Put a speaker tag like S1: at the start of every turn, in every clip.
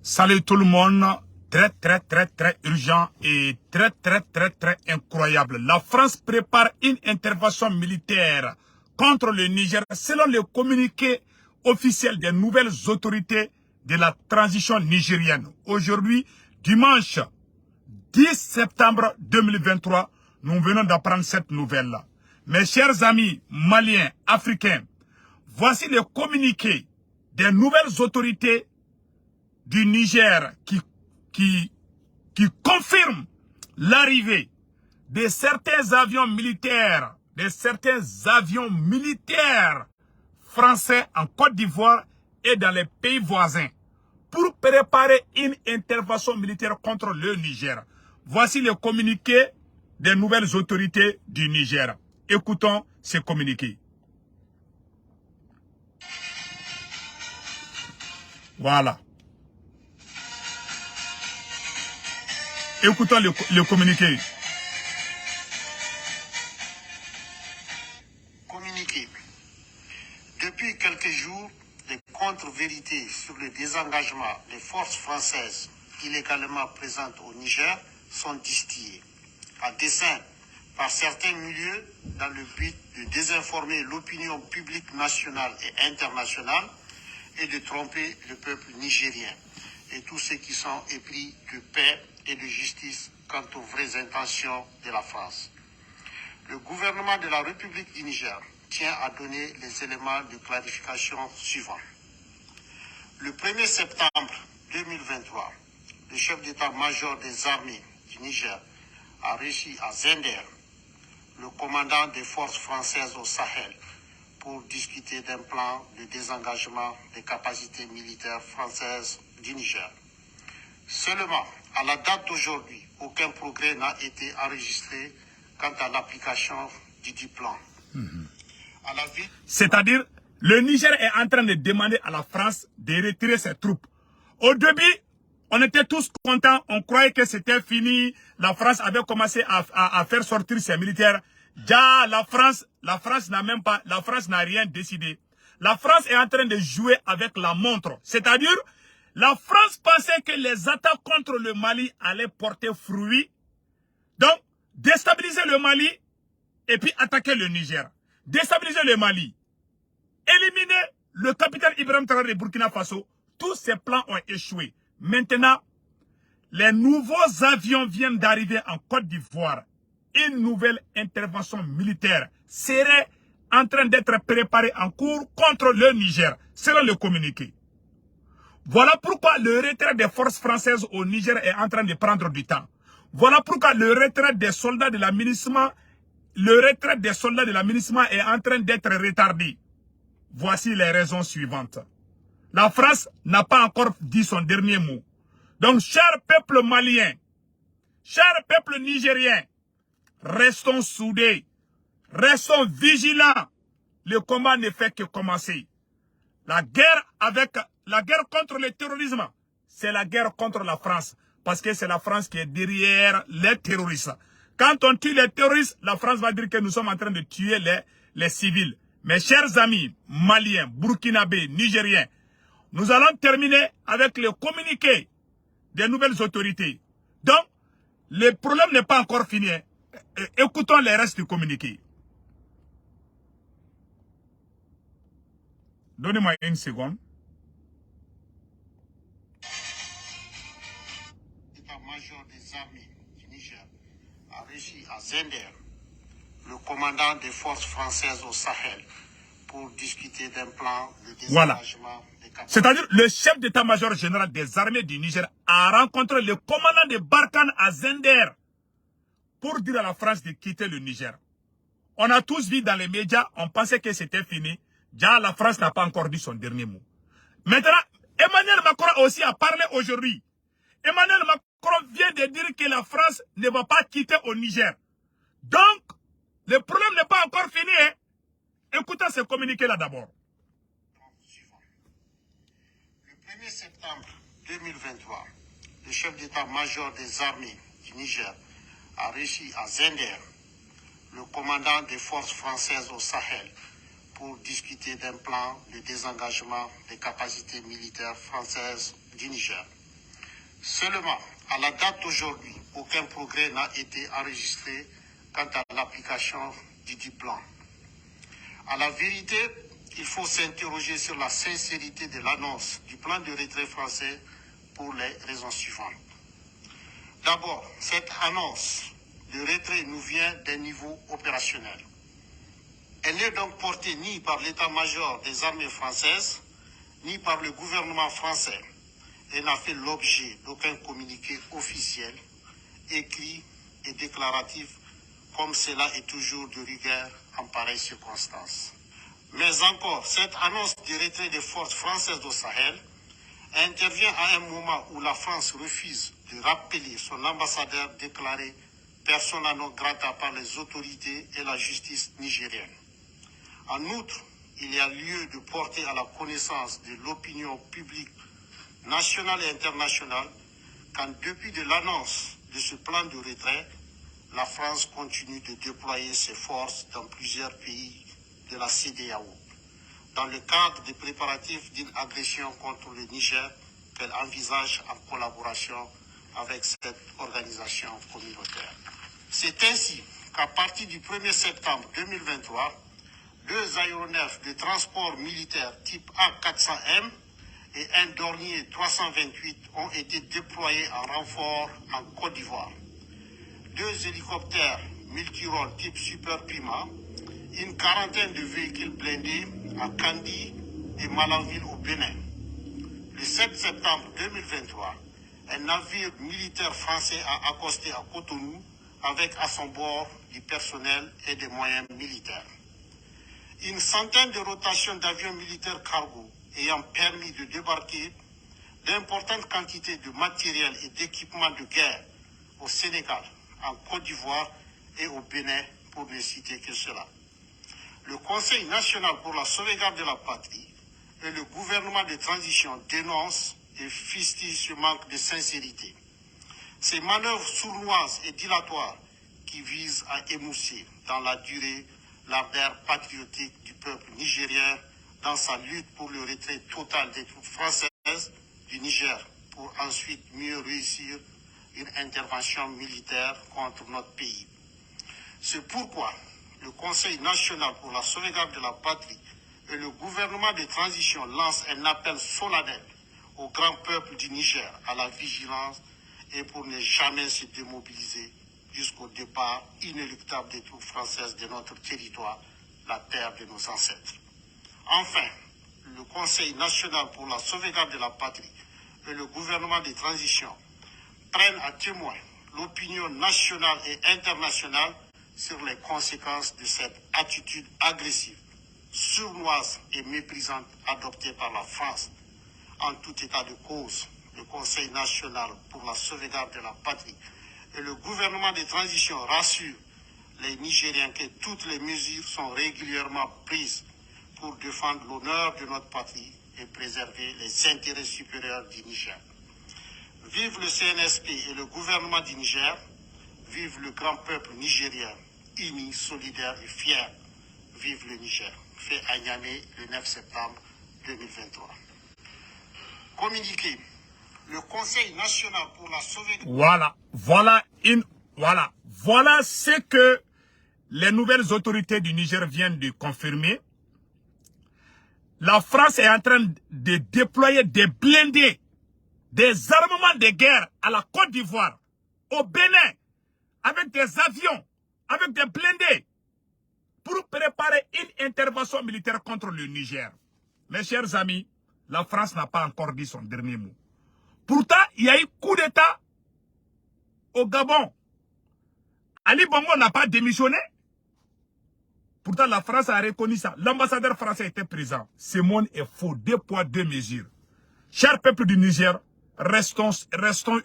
S1: Salut tout le monde, très urgent et très incroyable. La France prépare une intervention militaire contre le Niger selon le communiqué officiel des nouvelles autorités de la transition nigérienne. Aujourd'hui, dimanche 10 septembre 2023, nous venons d'apprendre cette nouvelle-là. Mes chers amis maliens, africains, voici le communiqué des nouvelles autorités du Niger qui confirme l'arrivée de certains avions militaires, français en Côte d'Ivoire et dans les pays voisins pour préparer une intervention militaire contre le Niger. Voici le communiqué des nouvelles autorités du Niger. Écoutons ce communiqué. Voilà. Écoutons le communiqué.
S2: Communiqué. Depuis quelques jours, des contre-vérités sur le désengagement des forces françaises illégalement présentes au Niger sont distillées, à dessein par certains milieux dans le but de désinformer l'opinion publique nationale et internationale et de tromper le peuple nigérien et tous ceux qui sont épris de paix et de justice quant aux vraies intentions de la France. Le gouvernement de la République du Niger tient à donner les éléments de clarification suivants. Le 1er septembre 2023, le chef d'état-major des armées du Niger a reçu à Zender le commandant des forces françaises au Sahel pour discuter d'un plan de désengagement des capacités militaires françaises du Niger. Seulement, à la date d'aujourd'hui, aucun progrès n'a été enregistré quant à l'application du dit plan.
S1: C'est-à-dire, le Niger est en train de demander à la France de retirer ses troupes. Au début, on était tous contents, on croyait que c'était fini. La France avait commencé à faire sortir ses militaires. Déjà, la France n'a rien décidé. La France est en train de jouer avec la montre. C'est-à-dire, la France pensait que les attaques contre le Mali allaient porter fruit. Donc, déstabiliser le Mali et puis attaquer le Niger. Déstabiliser le Mali. Éliminer le capitaine Ibrahim Traoré de Burkina Faso. Tous ces plans ont échoué. Maintenant, les nouveaux avions viennent d'arriver en Côte d'Ivoire. Une nouvelle intervention militaire serait en train d'être préparée en cours contre le Niger, selon le communiqué. Voilà pourquoi le retrait des forces françaises au Niger est en train de prendre du temps. Voilà pourquoi le retrait des soldats de l'aménagement est en train d'être retardé. Voici les raisons suivantes. La France n'a pas encore dit son dernier mot. Donc, cher peuple malien, cher peuple nigérien, restons soudés, restons vigilants. Le combat ne fait que commencer. La guerre contre le terrorisme, c'est la guerre contre la France. Parce que c'est la France qui est derrière les terroristes. Quand on tue les terroristes, la France va dire que nous sommes en train de tuer les civils. Mes chers amis maliens, burkinabés, nigériens, nous allons terminer avec le communiqué des nouvelles autorités. Donc, le problème n'est pas encore fini. Écoutons les restes du communiqué. Donnez-moi une seconde.
S2: L'état-major des armées du Niger a reçu à Zender le commandant des forces françaises au Sahel pour discuter d'un plan de désengagement des capacités.
S1: C'est-à-dire, le chef d'état-major général des armées du Niger a rencontré le commandant de Barkhane à Zender pour dire à la France de quitter le Niger. On a tous vu dans les médias, on pensait que c'était fini. Déjà, la France n'a pas encore dit son dernier mot. Maintenant, Emmanuel Macron aussi a parlé aujourd'hui. Emmanuel Macron vient de dire que la France ne va pas quitter au Niger. Donc, le problème n'est pas encore fini. Hein? Écoutez ce communiqué-là d'abord.
S2: Le 1er septembre 2023, le chef d'état-major des armées du Niger a reçu à Zender le commandant des forces françaises au Sahel pour discuter d'un plan de désengagement des capacités militaires françaises du Niger. Seulement, à la date d'aujourd'hui, aucun progrès n'a été enregistré quant à l'application du dit plan. À la vérité, il faut s'interroger sur la sincérité de l'annonce du plan de retrait français pour les raisons suivantes. D'abord, cette annonce de retrait nous vient d'un niveau opérationnel. Elle n'est donc portée ni par l'état-major des armées françaises, ni par le gouvernement français, et n'a fait l'objet d'aucun communiqué officiel, écrit et déclaratif, comme cela est toujours de rigueur en pareille circonstance. Mais encore, cette annonce du retrait des forces françaises au Sahel intervient à un moment où la France refuse de rappeler son ambassadeur déclaré persona non grata par les autorités et la justice nigérienne. En outre, il y a lieu de porter à la connaissance de l'opinion publique nationale et internationale qu'en dépit de l'annonce de ce plan de retrait, la France continue de déployer ses forces dans plusieurs pays de la CEDEAO, dans le cadre des préparatifs d'une agression contre le Niger qu'elle envisage en collaboration avec cette organisation communautaire. C'est ainsi qu'à partir du 1er septembre 2023, 2 aéronefs de transport militaire type A400M et un Dornier 328 ont été déployés en renfort en Côte d'Ivoire. 2 hélicoptères multirôles type Super Puma, une quarantaine de véhicules blindés à Kandi et Malanville au Bénin. Le 7 septembre 2023, un navire militaire français a accosté à Cotonou avec à son bord du personnel et des moyens militaires. Une centaine de rotations d'avions militaires cargo ayant permis de débarquer d'importantes quantités de matériel et d'équipements de guerre au Sénégal, en Côte d'Ivoire et au Bénin, pour ne citer que cela. Le Conseil national pour la sauvegarde de la patrie et le gouvernement de transition dénoncent et fustigent ce manque de sincérité. Ces manœuvres sournoises et dilatoires qui visent à émousser dans la durée l'ardeur patriotique du peuple nigérien dans sa lutte pour le retrait total des troupes françaises du Niger pour ensuite mieux réussir une intervention militaire contre notre pays. C'est pourquoi le Conseil national pour la sauvegarde de la patrie et le gouvernement de transition lancent un appel solennel au grand peuple du Niger à la vigilance et pour ne jamais se démobiliser jusqu'au départ inéluctable des troupes françaises de notre territoire, la terre de nos ancêtres. Enfin, le Conseil national pour la sauvegarde de la patrie et le gouvernement de transition prennent à témoin l'opinion nationale et internationale sur les conséquences de cette attitude agressive, sournoise et méprisante adoptée par la France. En tout état de cause, le Conseil national pour la sauvegarde de la patrie et le gouvernement de transition rassurent les Nigériens que toutes les mesures sont régulièrement prises pour défendre l'honneur de notre patrie et préserver les intérêts supérieurs du Niger. Vive le CNSP et le gouvernement du Niger, vive le grand peuple nigérien, uni, solidaire et fier. Vive le Niger. Fait à Niamey le 9 septembre 2023. Communiqué. Le Conseil national pour la sauvegarde...
S1: Voilà ce que les nouvelles autorités du Niger viennent de confirmer. La France est en train de déployer des blindés, des armements de guerre à la Côte d'Ivoire, au Bénin, avec des avions, avec des blindés, pour préparer une intervention militaire contre le Niger. Mes chers amis, la France n'a pas encore dit son dernier mot. Pourtant, il y a eu coup d'État au Gabon. Ali Bongo n'a pas démissionné. Pourtant, la France a reconnu ça. L'ambassadeur français était présent. Ce monde est faux. 2 poids, 2 mesures. Chers peuple du Niger, restons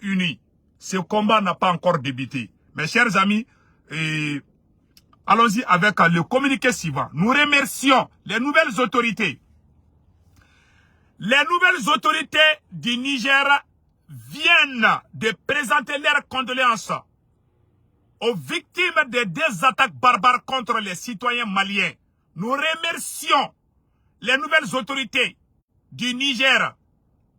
S1: unis. Ce combat n'a pas encore débuté. Mes chers amis, allons-y avec le communiqué suivant. Nous remercions les nouvelles autorités. Les nouvelles autorités du Niger viennent de présenter leurs condoléances aux victimes des 2 attaques barbares contre les citoyens maliens. Nous remercions les nouvelles autorités du Niger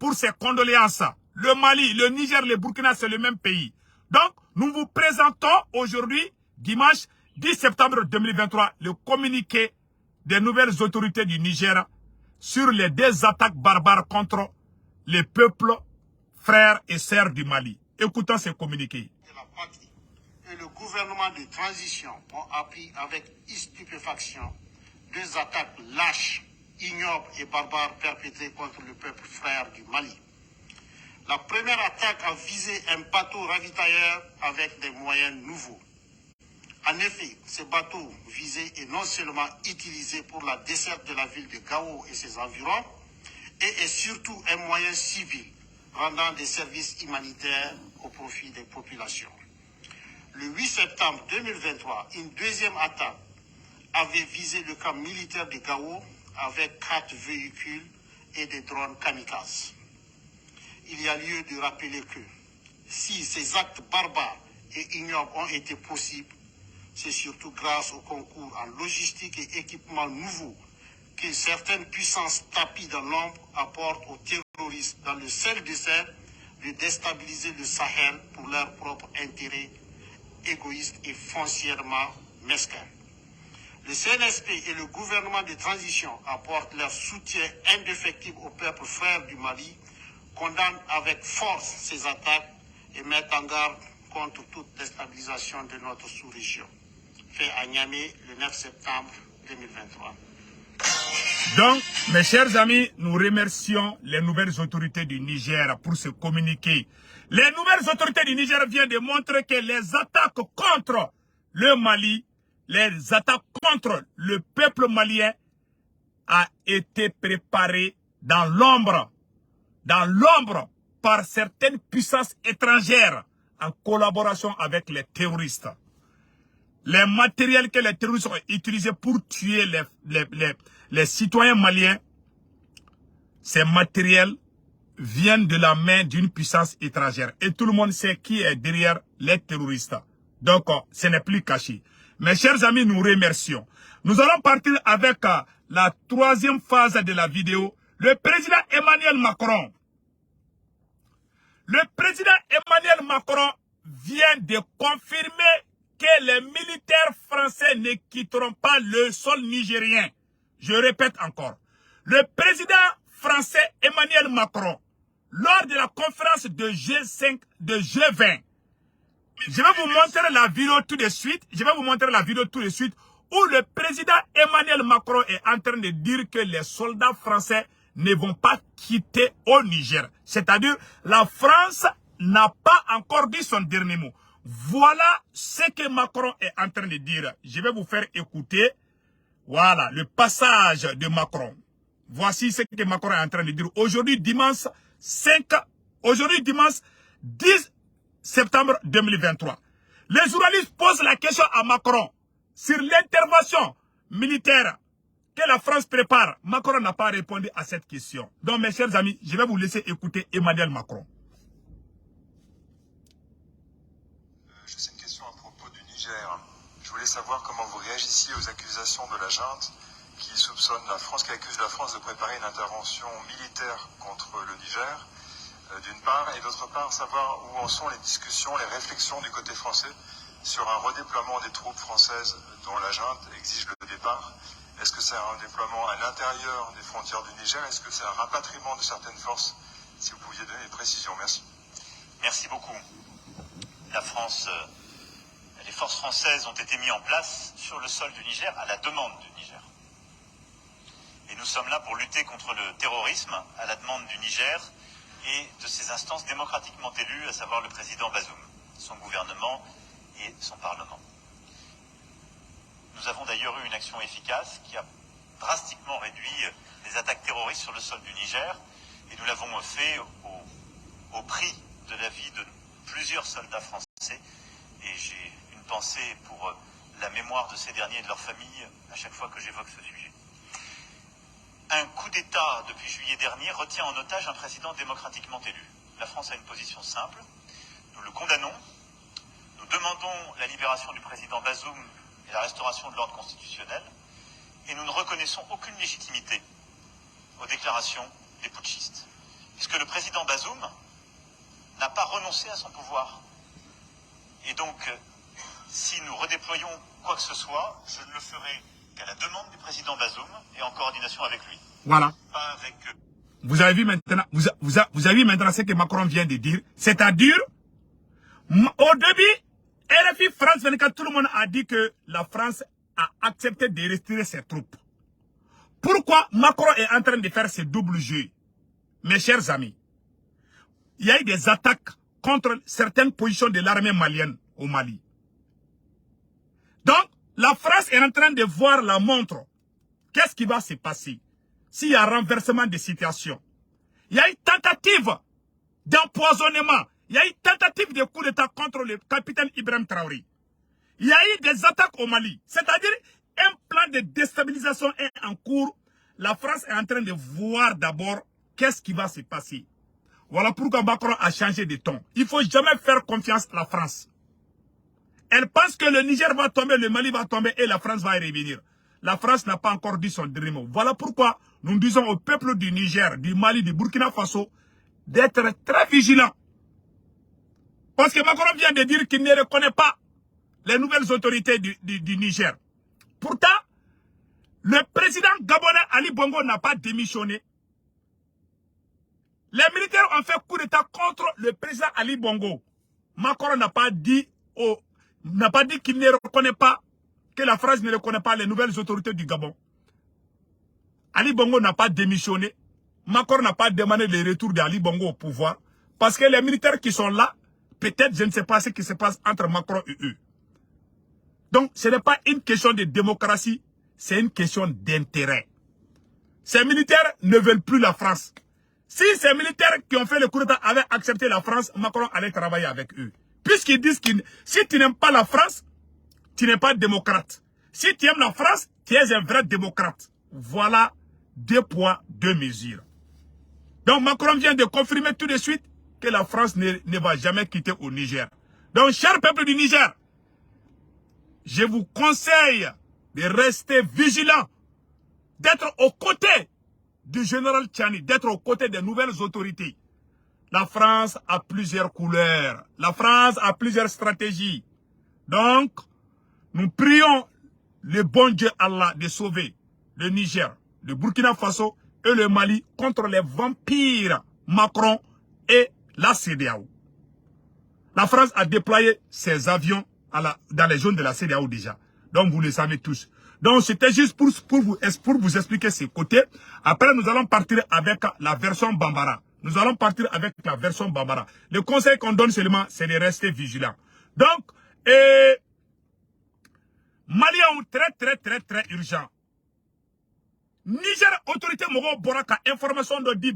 S1: pour ces condoléances. le Mali, le Niger, le Burkina, c'est le même pays. Donc, nous vous présentons aujourd'hui, dimanche 10 septembre 2023, le communiqué des nouvelles autorités du Niger sur les deux attaques barbares contre les peuples, frères et sœurs du Mali. Écoutons ce communiqué.
S2: La patrie et le gouvernement de transition ont appris avec stupéfaction deux attaques lâches, ignobles et barbares perpétrées contre le peuple frère du Mali. La première attaque a visé un bateau ravitailleur avec des moyens nouveaux. En effet, ce bateau visé est non seulement utilisé pour la desserte de la ville de Gao et ses environs, et est surtout un moyen civil rendant des services humanitaires au profit des populations. Le 8 septembre 2023, une deuxième attaque avait visé le camp militaire de Gao avec 4 véhicules et des drones kamikazes. Il y a lieu de rappeler que si ces actes barbares et ignobles ont été possibles, c'est surtout grâce au concours en logistique et équipements nouveaux que certaines puissances tapies dans l'ombre apportent aux terroristes dans le seul désert de déstabiliser le Sahel pour leurs propres intérêts égoïstes et foncièrement mesquins. Le CNSP et le gouvernement de transition apportent leur soutien indéfectible au peuple frère du Mali, condamnent avec force ces attaques et mettent en garde contre toute déstabilisation de notre sous-région. Fait à Niamey le 9 septembre 2023.
S1: Donc, mes chers amis, nous remercions les nouvelles autorités du Niger pour ce communiqué. Les nouvelles autorités du Niger viennent de montrer que les attaques contre le Mali, les attaques contre le peuple malien a été préparées dans l'ombre par certaines puissances étrangères en collaboration avec les terroristes. Les matériels que les terroristes ont utilisés pour tuer les citoyens maliens, ces matériels viennent de la main d'une puissance étrangère. Et tout le monde sait qui est derrière les terroristes. Donc, ce n'est plus caché. Mes chers amis, nous remercions. Nous allons partir avec la troisième phase de la vidéo. Le président Emmanuel Macron. Le président Emmanuel Macron vient de confirmer que les militaires français ne quitteront pas le sol nigérien. Je répète encore. Le président français Emmanuel Macron, lors de la conférence de G5, de G20, je vais vous montrer la vidéo tout de suite. Où le président Emmanuel Macron est en train de dire que les soldats français ne vont pas quitter au Niger. C'est-à-dire, la France n'a pas encore dit son dernier mot. Voilà ce que Macron est en train de dire. Je vais vous faire écouter. Voilà, le passage de Macron. Voici ce que Macron est en train de dire. Aujourd'hui, dimanche 10 septembre 2023. Les journalistes posent la question à Macron sur l'intervention militaire que la France prépare. Macron n'a pas répondu à cette question. Donc, mes chers amis, je vais vous laisser écouter Emmanuel Macron.
S3: C'est une question à propos du Niger. Je voulais savoir comment vous réagissiez aux accusations de la junte qui soupçonne la France, qui accuse la France de préparer une intervention militaire contre le Niger, d'une part, et d'autre part, savoir où en sont les discussions, les réflexions du côté français sur un redéploiement des troupes françaises dont la junte exige le départ. Est-ce que c'est un déploiement à l'intérieur des frontières du Niger? Est-ce que c'est un rapatriement de certaines forces? Si vous pouviez donner des précisions, merci.
S4: Merci beaucoup. La France, les forces françaises ont été mises en place sur le sol du Niger à la demande du Niger. Et nous sommes là pour lutter contre le terrorisme à la demande du Niger et de ses instances démocratiquement élues, à savoir le président Bazoum, son gouvernement et son parlement. Nous avons d'ailleurs eu une action efficace qui a drastiquement réduit les attaques terroristes sur le sol du Niger, et nous l'avons fait au prix de la vie de plusieurs soldats français, et j'ai une pensée pour la mémoire de ces derniers et de leurs familles à chaque fois que j'évoque ce sujet. Un coup d'État depuis juillet dernier retient en otage un président démocratiquement élu. La France a une position simple, nous le condamnons, nous demandons la libération du président Bazoum et la restauration de l'ordre constitutionnel, et nous ne reconnaissons aucune légitimité aux déclarations des putschistes. Puisque le président Bazoum n'a pas renoncé à son pouvoir. Et donc, si nous redéployons quoi que ce soit, je ne le ferai qu'à la demande du président Bazoum et en coordination avec lui.
S1: Voilà.
S4: Pas avec...
S1: Vous avez vu maintenant, vous avez vu maintenant ce que Macron vient de dire. C'est-à-dire, au début, RFI France 24, tout le monde a dit que la France a accepté de retirer ses troupes. Pourquoi Macron est en train de faire ce double jeu? Mes chers amis, il y a eu des attaques contre certaines positions de l'armée malienne au Mali. Donc, la France est en train de voir la montre. Qu'est-ce qui va se passer s'il y a renversement de situation? Il y a une tentative d'empoisonnement. Il y a une tentative de coup d'État contre le capitaine Ibrahim Traoré. Il y a eu des attaques au Mali. C'est-à-dire, un plan de déstabilisation est en cours. La France est en train de voir d'abord qu'est-ce qui va se passer. Voilà pourquoi Macron a changé de ton. Il ne faut jamais faire confiance à la France. Elle pense que le Niger va tomber, le Mali va tomber et la France va y revenir. La France n'a pas encore dit son dernier mot. Voilà pourquoi nous disons au peuple du Niger, du Mali, du Burkina Faso d'être très vigilants. Parce que Macron vient de dire qu'il ne reconnaît pas les nouvelles autorités du Niger. Pourtant, le président gabonais Ali Bongo n'a pas démissionné. Les militaires ont fait coup d'État contre le président Ali Bongo. Macron n'a pas dit qu'il ne reconnaît pas, que la France ne reconnaît pas les nouvelles autorités du Gabon. Ali Bongo n'a pas démissionné. Macron n'a pas demandé le retour d'Ali Bongo au pouvoir. Parce que les militaires qui sont là, peut-être je ne sais pas ce qui se passe entre Macron et eux. Donc ce n'est pas une question de démocratie, c'est une question d'intérêt. Ces militaires ne veulent plus la France. Si ces militaires qui ont fait le coup d'État avaient accepté la France, Macron allait travailler avec eux. Puisqu'ils disent que si tu n'aimes pas la France, tu n'es pas démocrate. Si tu aimes la France, tu es un vrai démocrate. Voilà 2 poids, 2 mesures. Donc Macron vient de confirmer tout de suite que la France ne va jamais quitter au Niger. Donc, cher peuple du Niger, je vous conseille de rester vigilant, d'être aux côtés du général Tchani, d'être aux côtés des nouvelles autorités. La France a plusieurs couleurs. La France a plusieurs stratégies. Donc, nous prions le bon Dieu Allah de sauver le Niger, le Burkina Faso et le Mali contre les vampires Macron et la CEDEAO. La France a déployé ses avions dans les zones de la CEDEAO déjà. Donc, vous le savez tous. Donc, c'était juste pour vous expliquer ces côtés. Après, nous allons partir avec la version Bambara. Nous allons partir avec la version Bambara. Le conseil qu'on donne seulement, c'est de rester vigilant. Donc, Maliens très urgent. Niger, autorité Mogo Boraka, information de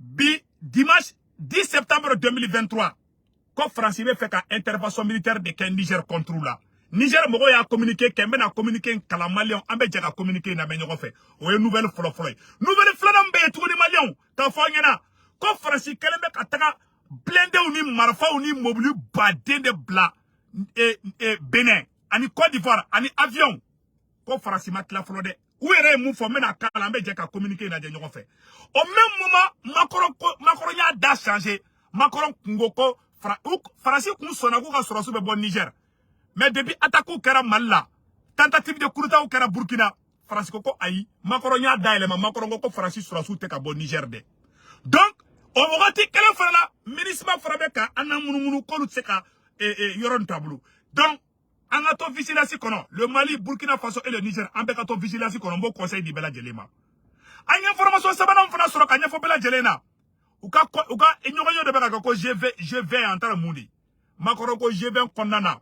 S1: Bi, dimanche 10 septembre 2023, quand France fait une intervention militaire de qu'un Niger contrôle là. Niger Mogo a communiqué, Kemben a communiqué, Kalamalion, Ambedja a communiqué, n'a pas fait. Ou une nouvelle flotte. Nouvelle flotte, tous les Maliens, quand quand France Kelembe Kataka, blindé ou ni Marfa ou ni Mobile, badé de bla, et Bénin, ani Côte d'Ivoire, ani avion, quand France m'a la flotte. Où est le mouvement à Kalambedja a communiqué, n'a pas fait. Au même moment, Macron a da changé. Macron Ngoko, France Kounsonago a sur bon Niger. Mais depuis attaque Kera Malla, tentative de coup d'État au Kera Burkina, France Koko Aïe, Macron a da élément, Macron Koko France sur sous Teka bon Niger de. Donc, au moment où quel fait là, ministre Frabeka, Anamounou, Kolutseka, et Yoron Tabou. Donc, en ato vigilance kono, le Mali, Burkina Faso et le Niger, en bekato vigilance kono, bon conseil di Bela Djelema. Aïe information, ça va non faire sur Kanya Fobela Djelena. Uka, ignorant de Bela Koko, je vais entrer Mouni. Makoroko, je vais condamner.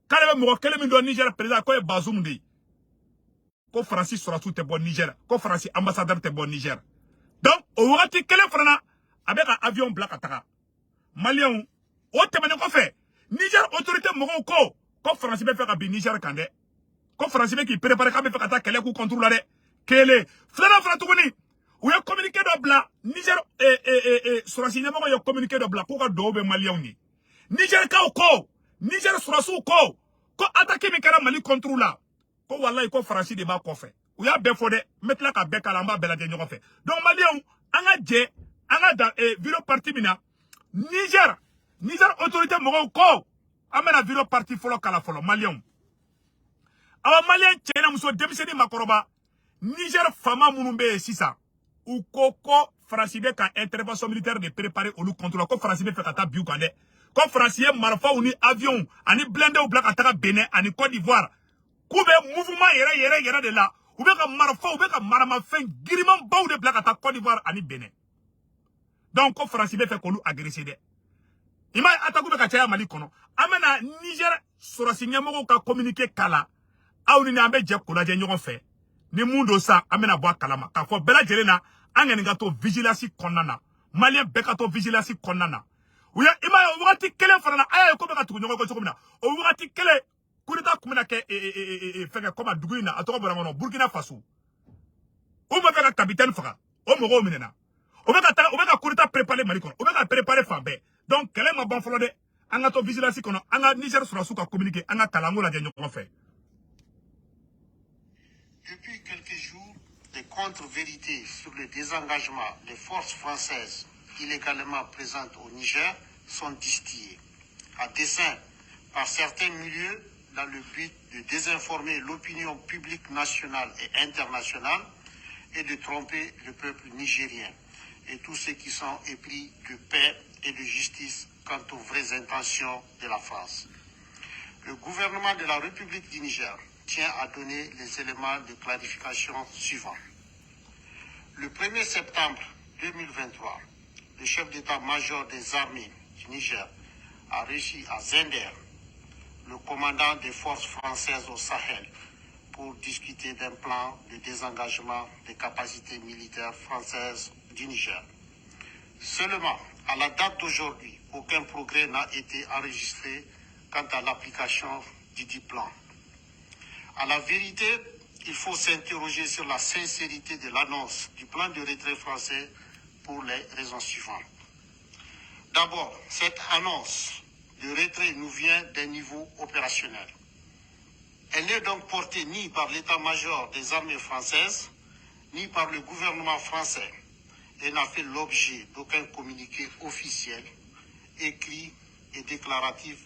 S1: Kalebe Mouko, quel est le Niger président, quoi est Bazoum di. Ko Francis sera tout bon Niger, ko Francis ambassadeur te bon Niger. Donc, au Wati, quel est Frana, avec un avion black ataka. Malien, au témoin qu'on fait. Niger, autorité Mouko, ko France be fait ka Niger kande ko France be qui prépare ka be fait ka kele ku contrôler de kele flana tuguni ou ya communiqué de bla Niger sur signement ko ya communiqué de bla ko ka do be malien ni Niger ka ko Niger sur su ko attaquer mi kala Mali contrôler ko wallahi ko France de ba ko fait ou ya be fo de mettre la ka be kala mba bela de nyoko fait donc malien anga je anga da viro parti mina Niger autorité mogo ko amena viro parti folo kala folo malien awa malien chena muso demiseni makoroba Niger fama munumbe sisa ou koko francibe ka intervention militaire de préparer au contre la ko francibe fait kata biu kande ko francibe marfa ou ni avion ani blindé ou black ataka Bénin ani Côte d'Ivoire koube mouvement yere de là ou be ka marfa ou be ka marama fin giriman baw de black ataka Côte d'Ivoire ani Bénin donc ko francibe fait kolu agressé de ima ataku be ka chaya Mali kono amena Niger sorasi nyamogo ka communiquer kala aw ni ambe je ko la je nyon fait ni mundo sa amena bo kalama ka fo bela jelena angeni gato vigilance konana malien bekato vigilance konana uya ima wakati kele farana aya ko beka tukunyo ko chokomina o wakati kele kurita kumina ke feke koma duguina atoko borangono Burkina Faso o ma beka capitaine faka o mogo minena o beka kurita préparer Mali kono o beka préparer fambe donc kele ma bon folo de anga to vigilance kono anga Niger sur la souka communiquer anga kalango la jenyo ko fait.
S2: Depuis quelques jours, des contre-vérités sur le désengagement des forces françaises illégalement présentes au Niger sont distillées, à dessein par certains milieux dans le but de désinformer l'opinion publique nationale et internationale et de tromper le peuple nigérien et tous ceux qui sont épris de paix et de justice quant aux vraies intentions de la France. Le gouvernement de la République du Niger tient à donner les éléments de clarification suivants. Le 1er septembre 2023, le chef d'état-major des armées du Niger a reçu à Zender le commandant des forces françaises au Sahel pour discuter d'un plan de désengagement des capacités militaires françaises du Niger. Seulement, à la date d'aujourd'hui, aucun progrès n'a été enregistré quant à l'application du dit plan. À la vérité, il faut s'interroger sur la sincérité de l'annonce du plan de retrait français pour les raisons suivantes. D'abord, cette annonce de retrait nous vient d'un niveau opérationnel. Elle n'est donc portée ni par l'état-major des armées françaises, ni par le gouvernement français, et n'a fait l'objet d'aucun communiqué officiel, écrit et déclaratif,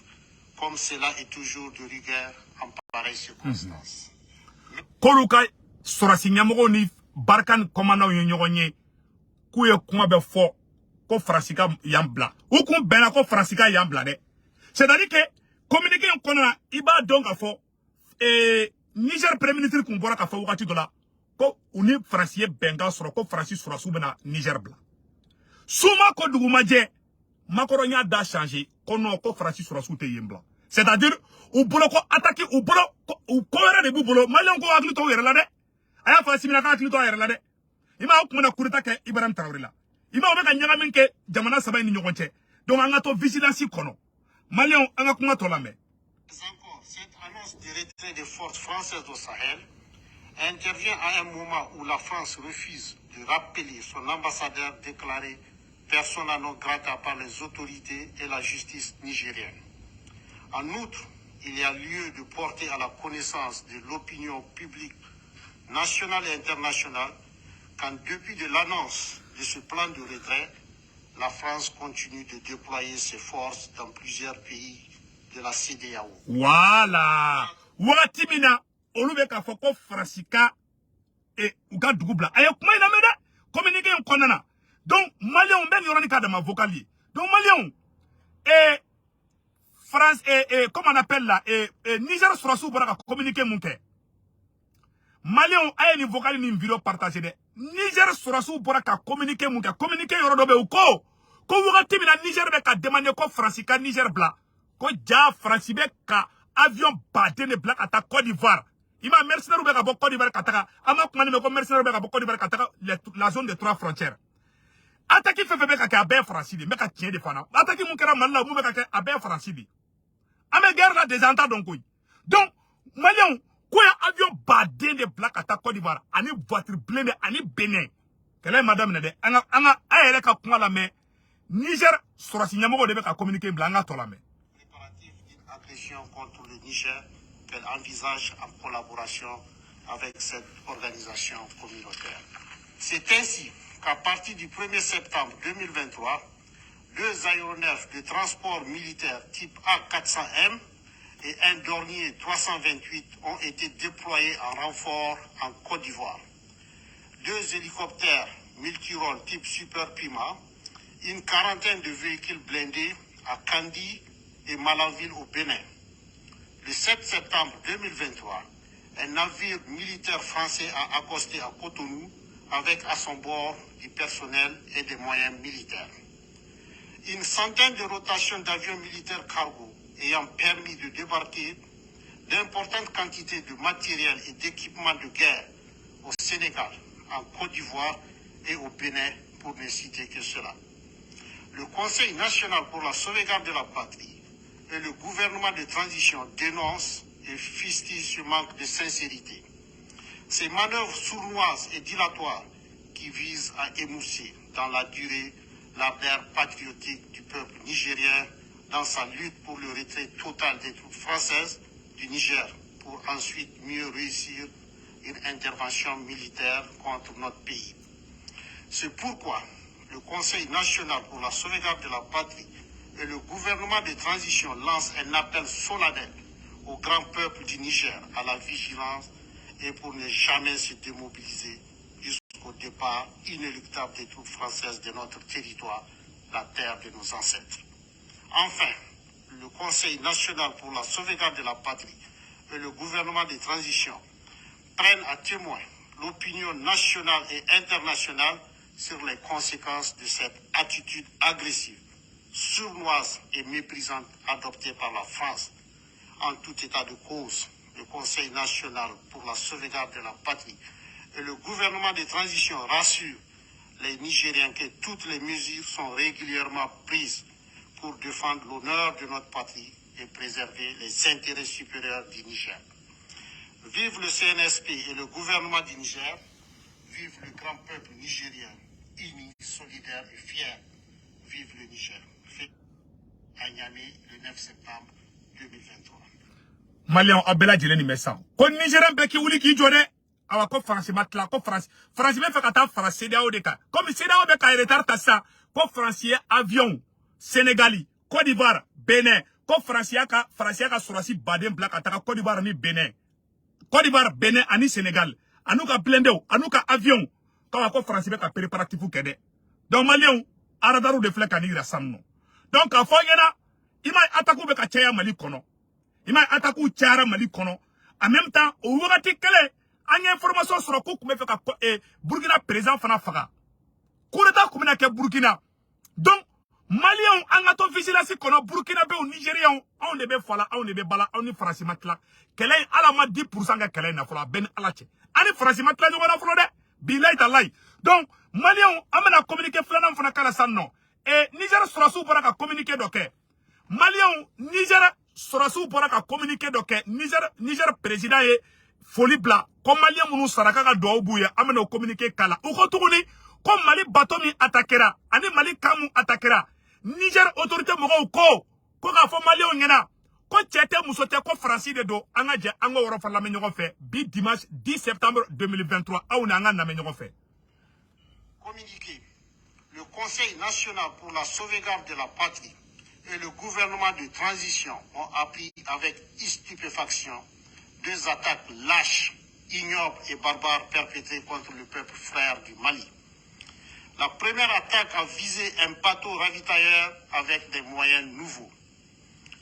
S2: comme cela est toujours de rigueur en pareille circonstance.
S1: Koluka sorasi nyamogo ni barkan commandant yonyogonye kuye kuma be fo ko fransika yambla ou kun bena ko fransika yambla de c'est-à-dire que communiquer en kona iba donc a fo Niger premier ministre kun bora ka fo wakati dola ko uni francier benga soro ko francis soro subena Niger bla suma ko dugumaje makoro nya da changer kono ko francis soro sute yembla c'est-à-dire ou bolo ko attaquer ou bolo ou koyere de bolo malion ko agli to yere la de aya fa simina ka agli to yere la de ima ko na kurita ke Ibrahim Traoré la ima be ka nyanga minke jamana saba ni nyogonche donc anga to vigilance kono malion anga ko to la me.
S2: Encore, cette annonce de retrait des forces françaises au Sahel intervient à un moment où la France refuse de rappeler son ambassadeur déclaré persona non grata par les autorités et la justice nigérienne. En outre, il y a lieu de porter à la connaissance de l'opinion publique nationale et internationale qu'en dépit de l'annonce de ce plan de retrait, la France continue de déployer ses forces dans plusieurs pays de la CEDEAO.
S1: Voilà. Watimina, olubeka foko fransika et uga dugubla. Ayo kuma ina meda communiquer en konana. Donc Malion ben yorani ka de ma vocali. Donc Malion France comment on appelle là Niger sera sous pour communiquer mon cœur. Malion a une vocale ni vidéo partagée de Niger sera sous pour communiquer mon cœur. Communiquer yorodobe ou ko wakati mina Niger be ka demander ko fransika Niger bla ko ja francibe ka avion bade ne black ata Côte d'Ivoire. Ima mercenaire be ka bo Côte d'Ivoire kataka ama kuma ne ko mercenaire be ka bo Côte d'Ivoire kataka la zone des 3 frontières. Attaque fait be ka be francide me ka tien de fana. Attaque mon kera malla mu be ka be francide. Ame guerre là des ententes donc oui. Donc Malion quoi avion badé de black à Côte d'Ivoire ani voiture blindée ani Bénin. Quelle est madame Nede anga ayele ka kuma la mais Niger sera signamo de ka communiquer blanga to la mais.
S2: Préparatif d'une agression contre le Niger qu'elle envisage en collaboration avec cette organisation communautaire. C'est ainsi qu'à partir du 1er septembre 2023, 2 aéronefs de transport militaire type A400M et un Dornier 328 ont été déployés en renfort en Côte d'Ivoire. 2 hélicoptères multirôles type Super Puma, une quarantaine de véhicules blindés à Kandi et Malanville au Bénin. Le 7 septembre 2023, un navire militaire français a accosté à Cotonou avec à son bord du personnel et des moyens militaires. Une centaine de rotations d'avions militaires cargo ayant permis de débarquer d'importantes quantités de matériel et d'équipements de guerre au Sénégal, en Côte d'Ivoire et au Bénin, pour ne citer que cela. Le Conseil national pour la sauvegarde de la patrie et le gouvernement de transition dénoncent et fustigent ce manque de sincérité. Ces manœuvres sournoises et dilatoires qui visent à émousser dans la durée l'ardeur patriotique du peuple nigérien dans sa lutte pour le retrait total des troupes françaises du Niger pour ensuite mieux réussir une intervention militaire contre notre pays. C'est pourquoi le Conseil national pour la sauvegarde de la patrie et le gouvernement de transition lancent un appel solennel au grand peuple du Niger à la vigilance et pour ne jamais se démobiliser jusqu'au départ inéluctable des troupes françaises de notre territoire, la terre de nos ancêtres. Enfin, le Conseil national pour la sauvegarde de la patrie et le gouvernement de transition prennent à témoin l'opinion nationale et internationale sur les conséquences de cette attitude agressive, sournoise et méprisante adoptée par la France. En tout état de cause, le Conseil national pour la sauvegarde de la patrie et le gouvernement de transition rassurent les Nigériens que toutes les mesures sont régulièrement prises pour défendre l'honneur de notre patrie et préserver les intérêts supérieurs du Niger. Vive le CNSP et le gouvernement du Niger, vive le grand peuple nigérien, uni, solidaire et fier. Vive le Niger. Fait à Niamey le 9 septembre 2023.
S1: Malian abela jelen mesan. Ko Nigerian be ki wuli ki jode awa ko France matla ko France be fa kata France CEDEAO de ka. Comme CEDEAO be ka retard ta sa ko France avion Sénégali, Côte d'Ivoire, Bénin. Ko France ka surasi baden black ataka Côte d'Ivoire ni Bénin. Côte d'Ivoire, Bénin ani Sénégal. Anuka blendeo, anuka avion. Kawa ko France be ka préparatif kede. Donc Malian aradaru de flek ani rasamno. Donc a foyena ima ataku be ka cheya Mali kono. Ima ataku chara Mali kono. En même temps, au wakati kele, anya information sur ko kume feka Burkina président fana faga. Kureta kumena ke Burkina. Donc Maliens angato vigilance kono Burkina be au Nigérian on ne be fala on ne be bala on ni France matla kele ala ma 10% ga kele na fola ben ala che ani France matla jo na folo de bilay talay. Donc Maliens amena communiquer flana fana kala sanno et Niger surasu para ka communiquer doke Maliens Niger surasu para ka communiquer doke Niger président e folie bla comme Malien munu saraka ga do buya amena communiquer kala u ko tuguni comme Mali bateau mi attaquera ani Mali kamu attaquera Niger autorité mogo ko ka fo Mali onyena ko tchete musote ko France de do anga je anga woro fa la me ñogo fe bi dimanche 10 septembre 2023 awna anga na me ñogo fe.
S2: Communiqué. Le Conseil national pour la sauvegarde de la patrie et le gouvernement de transition ont appris avec stupéfaction 2 attaques lâches, ignobles et barbares perpétrées contre le peuple frère du Mali. La première attaque a visé un bateau ravitailleur avec des moyens nouveaux.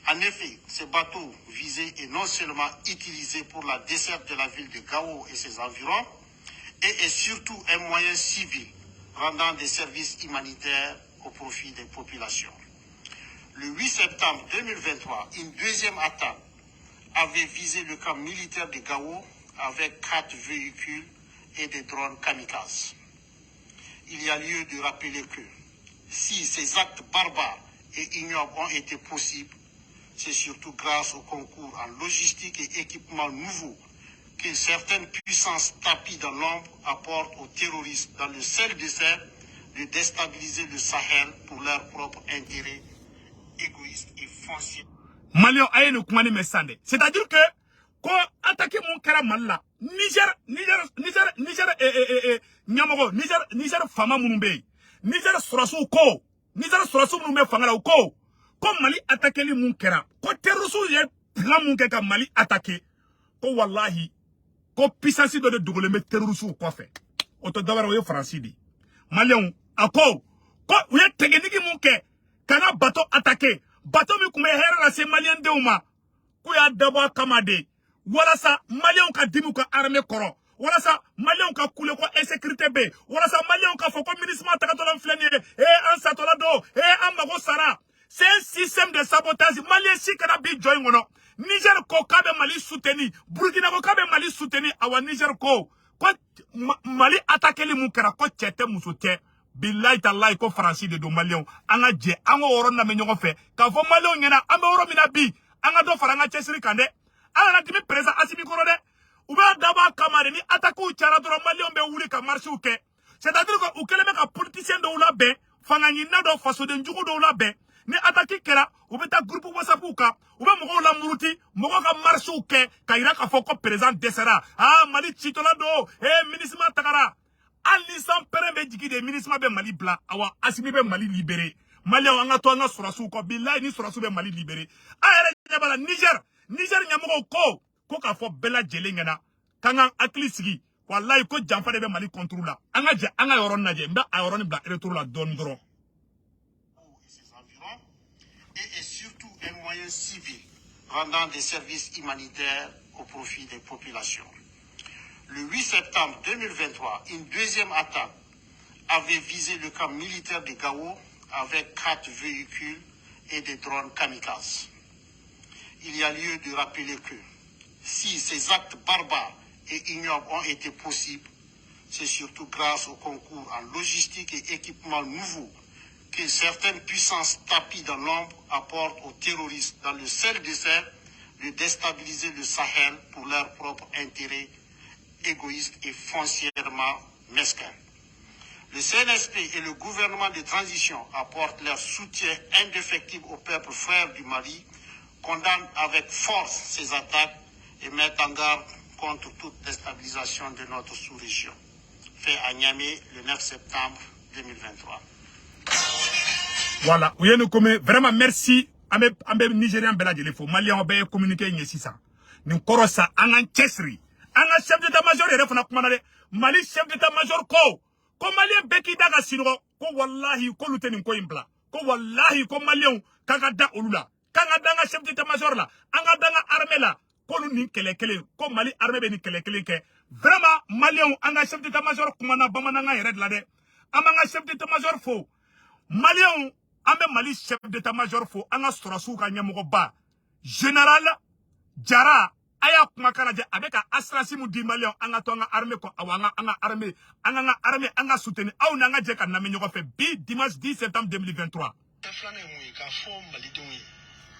S2: En effet, ce bateau visé est non seulement utilisé pour la desserte de la ville de Gao et ses environs, et est surtout un moyen civil rendant des services humanitaires au profit des populations. Le 8 septembre 2023, une deuxième attaque avait visé le camp militaire de Gao avec 4 véhicules et des drones kamikazes. Il y a lieu de rappeler que si ces actes barbares et ignobles ont été possibles, c'est surtout grâce au concours en logistique et équipements nouveaux que certaines puissances tapies dans l'ombre apportent aux terroristes dans le seul désir de déstabiliser le Sahel pour leur propre intérêt égoïste et foncier.
S1: Malien aye no kumani mesande. C'est-à-dire que ko attaquer mon kara malla Niger nyamogo Niger fama munumbe Niger surasu ko Niger surasu munumbe fangala ko Mali attaquer li mun kara ko terrorisme ye plan mun ke ka Mali attaquer ko wallahi ko puissance de dogoleme terrorisme ko fait auto dawara yo français di Malion ako ko uye technique mun ke kana bateau attaquer bateau mi kuma hera la se malien de uma ko ya dabo kamade wala sa malien ka dimu ka armée koro wala sa malien ka kule ko insécurité be wala sa malien ka foko ministre takatola flenier en satola do en mago sara c'est un système de sabotage malien si kana bi join wono Niger ko kabe Mali soutenu Burkina ko kabe Mali soutenu awa Niger ko Mali attaquer li mukara ko tete musote billahi tallahi ko franci de do malien anga je anga oro na me nyoko fe ka fo malien ngena ambe oro mina bi anga do faranga chesiri kande anga timi presa asibi koro de ube daba kamare ni attaque u chara do malien be wuli ka marche u ke c'est-à-dire que u keleme ka politicien do la be fanga nyina do faso de njugo do la be ni attaque kera ube ta groupe WhatsApp u ka ube mogo la muruti mogo ka marche u ke ka ira ka fo ko président desera Mali chitola do ministre takara Ali sans perembe jiki de ministre be Mali bla awa asimi be Mali libéré Mali anga to anga surasu ko billahi ni surasu be Mali libéré ayere nyabala Niger nyamogo ko ka fo bela jele ngana kanga aklisigi wallahi ko jamfa de be Mali contrôle anga je anga yoron naje mba ayoron bla retour la don dron
S2: et surtout un moyen civil rendant des services humanitaires au profit des populations. Le 8 septembre 2023, une deuxième attaque avait visé le camp militaire de Gao avec 4 véhicules et des drones kamikazes. Il y a lieu de rappeler que si ces actes barbares et ignobles ont été possibles, c'est surtout grâce au concours en logistique et équipements nouveaux que certaines puissances tapies dans l'ombre apportent aux terroristes dans le seul dessert de déstabiliser le Sahel pour leur propre intérêt égoïste et foncièrement mesquin. Le CNSP et le gouvernement de transition apportent leur soutien indéfectible au peuple frère du Mali, condamnent avec force ces attaques et mettent en garde contre toute déstabilisation de notre sous-région. Fait à Niamey le 9 septembre 2023.
S1: Voilà, oui, nous comme vraiment merci à mes Nigériens beladjele fo Maliens be communiquer nyesi ça. Nous korosa angan chesri. Anga chef d'état-major et refna kumana Mali chef d'état-major ko Malien beki daga sinoro ko wallahi ko luteni ko imbla ko wallahi ko Malien kaga da olula kaga danga chef d'état-major la anga danga armée la ko ni kele ko Mali armée be ni kele ke vraiment Malien anga chef d'état-major kumana bamananga yere de la de amanga chef d'état-major fo Malien ambe Mali chef d'état-major fo anga sorasu ka nyamogo ba général Jara aya kumakana je abeka asrasi mu di Malien anga to anga armée ko awanga anga soutenir aw nanga je kan na me nyoko fe bi dimanche 10 septembre 2023
S5: flana mu ka fo Mali dongi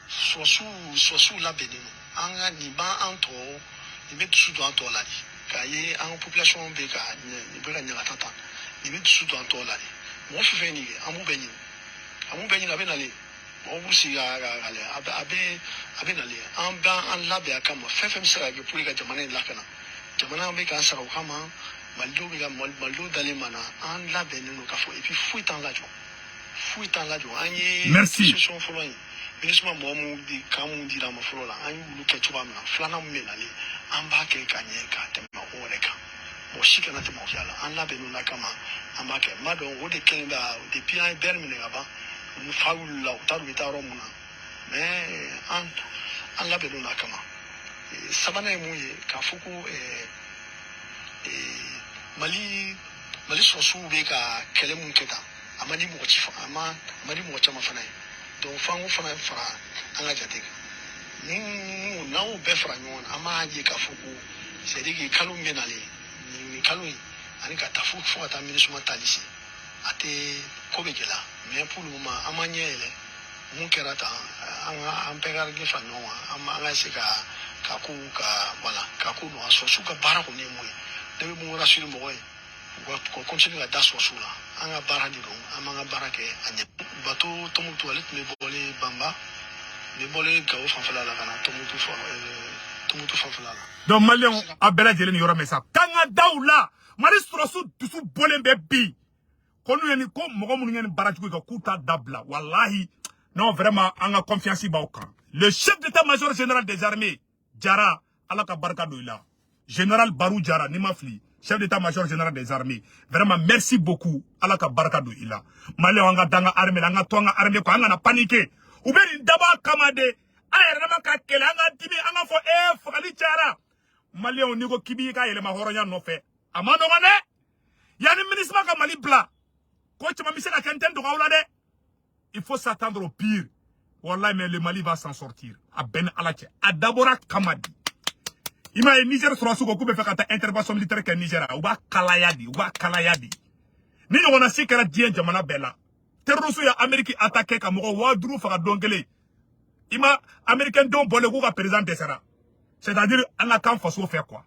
S5: sosu la beni anga ni ba anto ni metu su do anto la di ka ye an population be ka ni be ka nyaka tata ni metu su do anto la di mo fe ni amu benyi na benale mo busi ga gale abe nale an ba an labe akama fefem sara ge puli ka jamana la kana jamana be ka sara kama maldo be ga maldo dale mana an labe no ka fo et puis fuitan la jo anyi
S1: merci
S5: son follow ministre mo mu di kamu di la mo follow la anyi lu ke tuba na flana mo menale an ba ke kanye ka tema o le ka mo shika na tema yala an labe no na kama an ba ke madon wo de kenga de pia bermine ga ba mu faulu la utaru bitaro muna mais an labe no na kama sabana mu ye ka fuku Mali sosu be ka kele mun keta amani mo chifa ama mali mo chama fana do fangu fana fara anga jate ni na o be fara nyon ama je ka fuku sedigi kalu menale ni kalu ani ka tafu fo ata ministre talisi ate ko be gela mais pour le moment amanyele mun kerata anga ampegar ge fa no ama anga se ka ku ka wala ka ku no sosu ka bara ko ne mo de mo rasulu mo ko continue la daso sula anga bara di don amanga barake anya bato tomutu alet me bole bamba me bole ka o fanfala la kana tomutu fo to mutu fanfala la
S1: donc malien a bela jelen yoro mesa kanga daula mali surasu dusu bolen be bi konu yani ko mogo munu yani baratu ko kuta dabla wallahi non vraiment anga confiance ba aukan le chef d'état-major général des armées Jara alaka barka do ila général Barou Jara ni mafli chef d'état-major général des armées vraiment merci beaucoup alaka barka do ila malien anga danga armée anga tonga armée ko anga na paniquer uberi daba kamade ayere ma ka kele anga dimi anga fo fakali Jara malien ni ko kibi ka yele ma horonya no fe amano ngane yani ministre ka mali bla ko chama mise ka kenten do gawla de il faut s'attendre au pire wallahi mais le Mali va s'en sortir a ben alache a dabora kamadi ima Niger sura suko kube fekata intervention militaire ke Niger ou ba kalayadi ni ngona sikara dien jamana bela terrorisme ya Amerique attaquer ka mo wadru faka dongele ima américain don bolé ko ka président sera c'est-à-dire on a quand faso faire quoi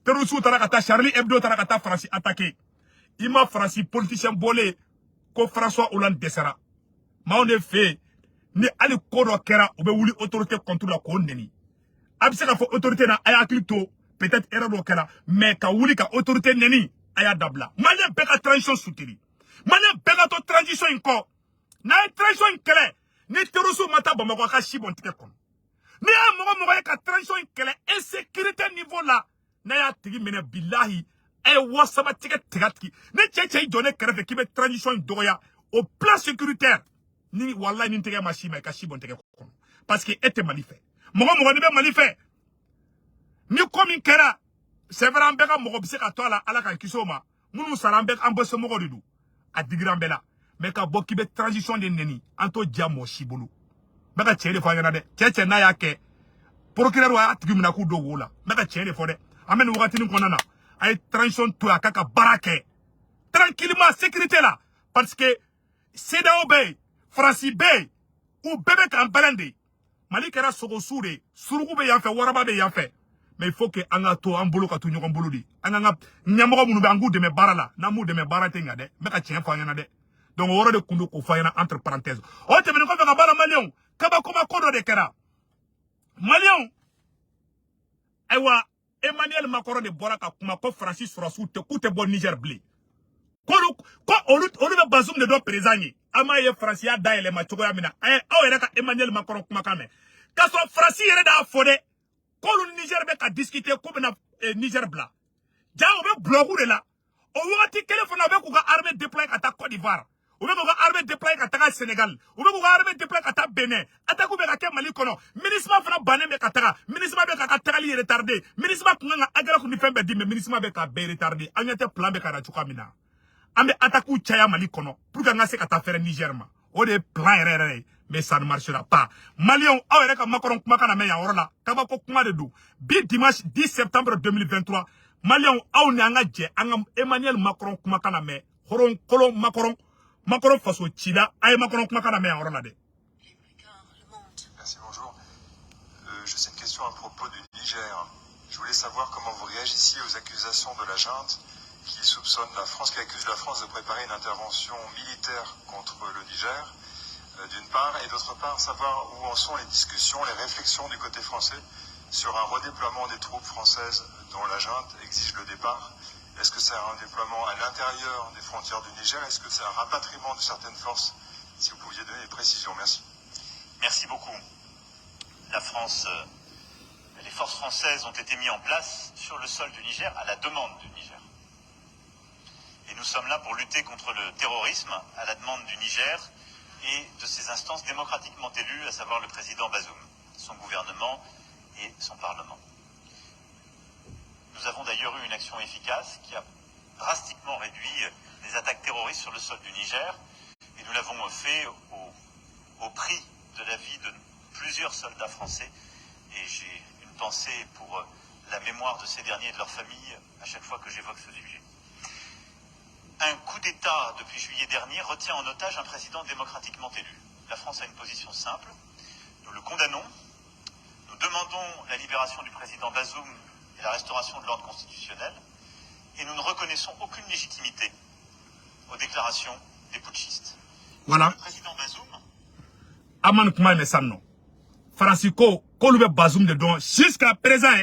S1: terrorisme tarakata Charlie Hebdo tarakata France attaquer ima France politicien bolé ko François Hollande desera ma on est fait ni ali kodo kera ou be wuli autorité contre la ko neni abse ka fo autorité na aya clito peut-être erreur do kera mais ka wuli ka autorité neni aya dabla malien beka transition soutenu malien beka to transition inko na transition kele ni terusu mata bamako ka shibon tike kon ni a mogo ka transition kele insécurité niveau là na ya tigi mena billahi ay wasaba tike tigatki ni cheche donné kere ki be transition doya au plan sécuritaire ni wallahi ni tege machima ka shibon tike kon parce que était manifeste mogo ni be manifeste ni komi kera c'est vrai ambeka mogo bise ka tola ala ka kisoma munu sarambek ambosse mogo didu a digrambela mais ka boki be transition de neni anto jamo shibulu meka chere fo yana de cheche na yake procureur wa atigumina ku dogo la meka chere fo de amen wakati ni konana ay transition to akaka barake tranquillement sécurité là parce que CEDEAO be France be ou bébé kan balande Mali kera sogo soure surugu be yanfé waraba be yanfé mais il faut que anga to ambolo ka tu nyoko mbolo di anga nyamogo munu be angu de me barala na mu de me barate ngade meka chen fo yana de donc woro de kundu ko fayana entre parenthèses o te men ko ka bala malien kaba kuma kodo de kera malien aywa Emmanuel Macron de boraka kuma ko Francis Rossou te kute bon Niger blé ko olu be Bazoum de do présenter ama ye Francia da ele ma chogo ya mina o era ka Emmanuel Macron kuma kame kaso Francis yere da fode ko lu Niger be ka discuter ko bena Niger bla ja o be bloqué de la o wati téléphone be ko ga armée déployer ata Côte d'Ivoire ou be ko ga armée déployer ata Sénégal ou be ko ga armée déployer ata Bénin ata ko be ka ke Mali kono ministre fana bané be ka taga ministre be ka tagali retardé ministre ko nga agara ko ni fembe di mais ministre be ka be retardé anyate plan be ka ra chukamina ambe attaque chaya Mali kono pour que nga se ka ta faire Niger ma o de plan rere mais ça ne marchera pas Malion awere ka Macron kuma kana me ya orola kaba ko kuma de do bi dimanche 10 septembre 2023 Malion aw ni anga je anga Emmanuel Macron kuma kana me horon kolon Macron faso chida ay Macron kuma kana me ya orola de.
S3: Merci, bonjour. J'ai une question à propos du Niger. Je voulais savoir comment vous réagissiez aux accusations de la junte qui soupçonne la France, qui accuse la France de préparer une intervention militaire contre le Niger, d'une part, et d'autre part, savoir où en sont les discussions, les réflexions du côté français sur un redéploiement des troupes françaises dont la junte exige le départ. Est-ce que c'est un déploiement à l'intérieur des frontières du Niger? Est-ce que c'est un rapatriement de certaines forces? Si vous pouviez donner des précisions, merci.
S4: Merci beaucoup. La France, les forces françaises ont été mises en place sur le sol du Niger à la demande du Niger. Et nous sommes là pour lutter contre le terrorisme à la demande du Niger et de ses instances démocratiquement élues, à savoir le président Bazoum, son gouvernement et son parlement. Nous avons d'ailleurs eu une action efficace qui a drastiquement réduit les attaques terroristes sur le sol du Niger et nous l'avons fait au prix de la vie de plusieurs soldats français et j'ai une pensée pour la mémoire de ces derniers et de leurs familles à chaque fois que j'évoque ce sujet. Un coup d'État depuis juillet dernier retient en otage un président démocratiquement élu. La France a une position simple, nous le condamnons, nous demandons la libération du président Bazoum et la restauration de l'ordre constitutionnel et nous ne reconnaissons aucune légitimité aux déclarations des putschistes.
S1: Voilà.
S4: Le président Bazoum
S1: Aman kuma me sanno Francisco, Kolube Bazoum de don, jusqu'à présent,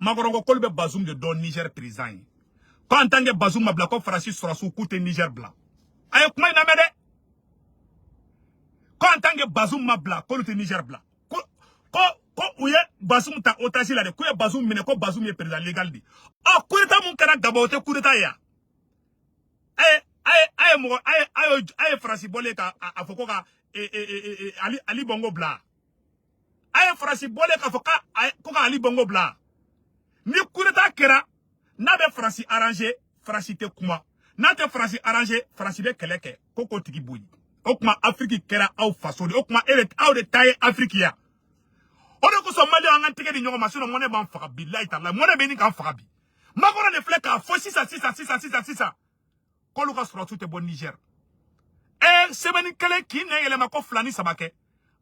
S1: Magorongo Kolube Bazoum de don Niger président. Quand en tant que Bazoum Mabla, comme Francis sera sous côté Niger blanc. Ayo, comment il n'a pas quand en tant que Bazoum Mabla, côté Niger blanc. Quand où est Bazoum ta otage là, quand Bazoum mène, quand Bazoum est président légal dit. Oh, coup d'état mon canard d'abord, coup d'état ya. Aye Francis Boleka, a Fokoka, Ali Bongo bla. Aye Francis Boleka, Foka Ali Bongo bla. Ni coup d'état kera, n'abe Francis arrangé, Francis te kuma. N'ate Francis arrangé, Francis de keleke, Koko tiki bouyi. Okuma Afrique kera au façon, Okuma ele au de taille Afrique ya. On est que son malien en antique de Nyon Masson, mon ban farabi, là, mon béni qu'en farabi. Magora ne flèque à faux 6 à 6 à 6 à 6 à 6 à. Koluka sera tout bon Niger. Eh, c'est ben kele qui n'est ma ko flani sabake.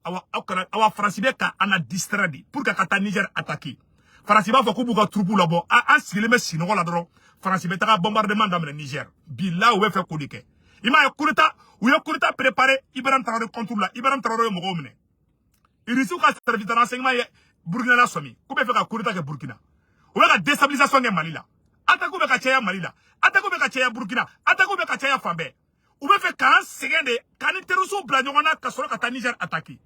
S1: Awa Francibe ka ana distradi pour que kata Niger attaqué. Franciba faut kubuka troubu là-bas. A sile me sino la dro. Francibe ta bombardement dans le Niger. Bila ou fait kodike. Ima ya kurita, ou ya kurita préparé, Ibrahim Traoré contrôle là, Ibrahim Traoré mo gomne. Il risque ka service de renseignement Burkina la somi. Ko be fait ka kurita ke Burkina. Ou la déstabilisation ke Mali là. Attaque be ka cheya Mali là. Attaque be ka cheya Burkina. Attaque be ka cheya Fambe. Ou be fait 40 secondes quand il terrorisme blagnona ka soro ka Niger attaqué.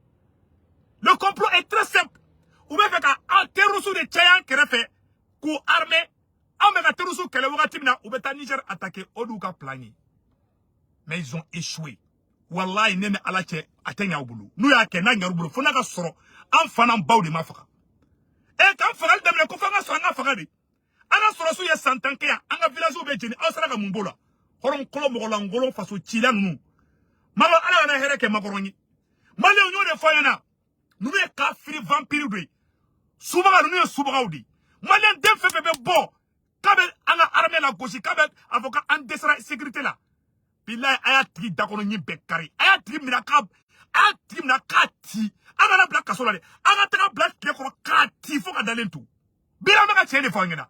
S1: Le complot est très simple. Ou be fait ka terrorisme de cheya kere fait ko armée on be ka terrorisme kele wakati mina ou be ta Niger attaqué odu ka plani. Mais ils ont échoué. Wallahi nene alache atenya ubulu. Nou ya ke na nyarubulu fona ka soro an fana baw de mafaka. E kan fagal demle ko fanga so nga fagal de. Ana soro su ye santanke ya anga village be jeni awsara ka mumbola. Horon kolo mo la ngolo faso chila nu. Mama ala na here ke makoroni. Mali onyo de fayana. Nou ye kafiri vampire de. Subaga nou ye subaga udi. Mali dem fefe be bo. Kabe anga armée la gauche kabe avocat en desra sécurité là. Billahi aya tri dakono nyi bekari aya tri mina kati aga na black kasola de aga taka black ke ko kati fo ka dalentu bila maka chene fo ngena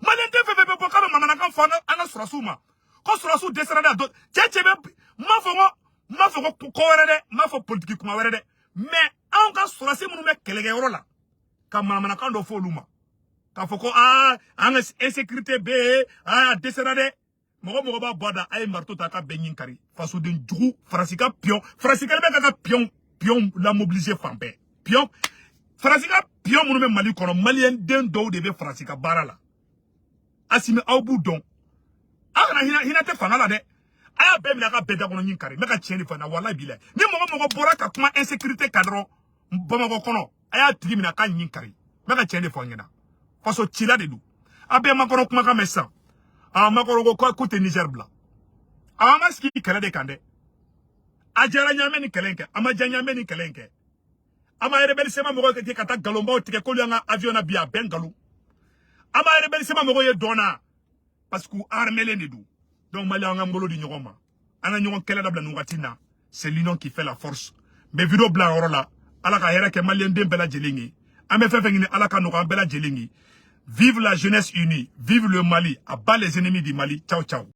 S1: malente fe bo ka mama na kan fo ana surasuma ko surasu desra da do chechebe mafo ko werede mafo politique kuma werede mais an ka surasi munu me kelege yoro la ka mama na kan do fo luma ka fo ko anga insécurité be desra de Mogo ba boda ay marto ta ka benyin kari faso den jugu Fransika pion Fransika be ka pion la mobiliser Fambe pion Fransika pion munu me Mali kono malien den do de be Fransika barala asimi awbu don agana hina te fangala de aya be mi na ka beda kono nyin kari me ka cheni fana wallahi bilay ni mogo bora ka kuma insécurité cadron Bamako kono aya tigi mi na ka nyin kari me ka cheni fo ngena faso chila de du abe makoro kuma ka mesa makoro ko côté Niger blanc maski kala de kande ajara nyame ni kelenke ama janyame ni kelenke ama rebel sema mogo ke kata galomba o tike ko lyanga avion na bia bengalu ama rebel sema mogo ye dona parce que armée le du donc mali anga ngolo di nyoma ana nyon kala da bla nugatina c'est l'union qui fait la force mais vidéo blanc orola ala ka hera ke malien dem bela jelingi ame fefe ngini ala ka no ka bela jelingi. Vive la jeunesse unie, vive le Mali, abat les ennemis du Mali. Ciao, ciao.